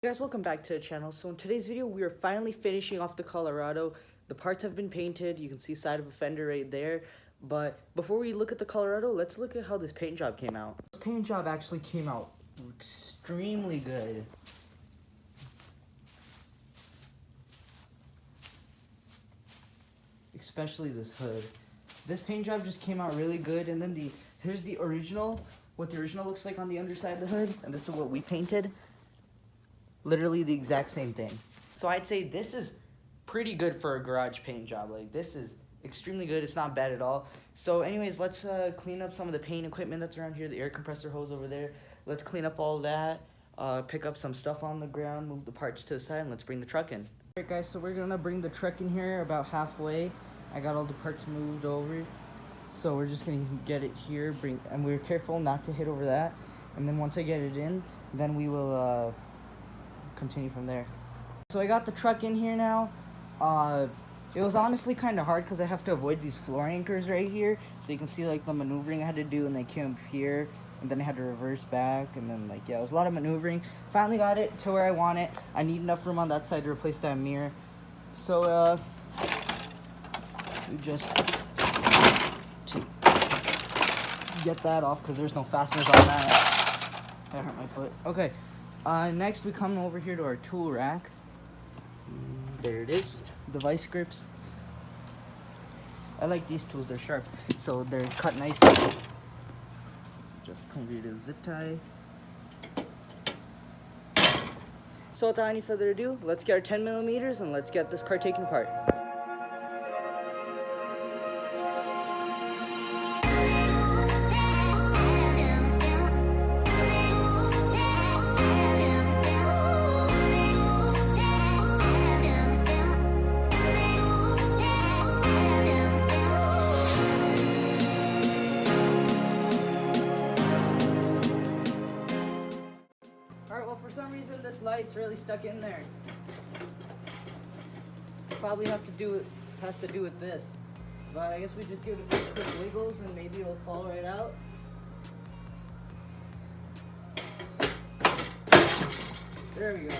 Guys, welcome back to the channel. So in today's video, we are finally finishing off the Colorado. The parts have been painted. You can see side of a fender right there. But before we look at the Colorado, let's look at how this paint job came out. This paint job actually came out extremely good. Especially this hood. This paint job just came out really good. And then here's the original, what the original looks like on the underside of the hood. And this is what we painted. Literally the exact same thing. So I'd say this is pretty good for a garage paint job. Like, this is extremely good. It's not bad at all. So anyways, let's clean up some of the paint equipment that's around here. The air compressor hose over there. Let's clean up all that. Pick up some stuff on the ground. Move the parts to the side. And let's bring the truck in. Alright guys, so we're gonna bring the truck in here about halfway. I got all the parts moved over. So we're just gonna get it here. And we're careful not to hit over that. And then once I get it in, then we will continue from there. So I got the truck in here now. It was honestly kind of hard because I have to avoid these floor anchors right here. So you can see like the maneuvering I had to do, and they came up here, and then I had to reverse back, and then like, yeah, it was a lot of maneuvering. Finally got it to where I want it. I need enough room on that side to replace that mirror. So we just get that off because there's no fasteners on that. That hurt my foot. Okay. Next we come over here to our tool rack. There it is. Device grips. I like these tools, they're sharp. So they're cut nicely. Just complete a zip tie. So without any further ado, let's get our 10 millimeters and let's get this car taken apart. For some reason this light's really stuck in there. Probably has to do with this. But I guess we just give it a few quick wiggles and maybe it'll fall right out. There we go.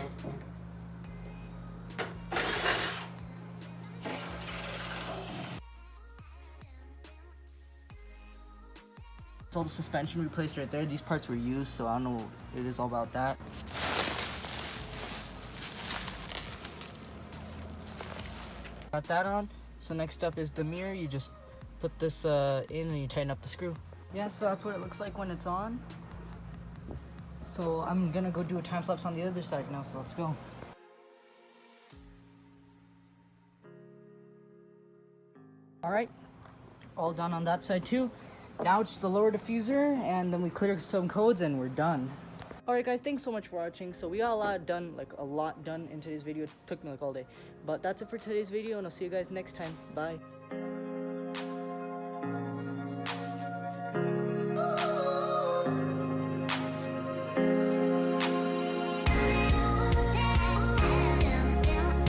All the suspension replaced right there. These parts were used, so I don't know what it is all about that. Got that on. So next up is the mirror. You just put this in and you tighten up the screw. Yeah, so that's what it looks like when it's on. So I'm gonna go do a time lapse on the other side now, so let's go. Alright, all done on that side too. Now it's the lower diffuser, and then we clear some codes and we're done. Alright guys, thanks so much for watching. So we got a lot done in today's video. It took me like all day. But that's it for today's video, and I'll see you guys next time. Bye.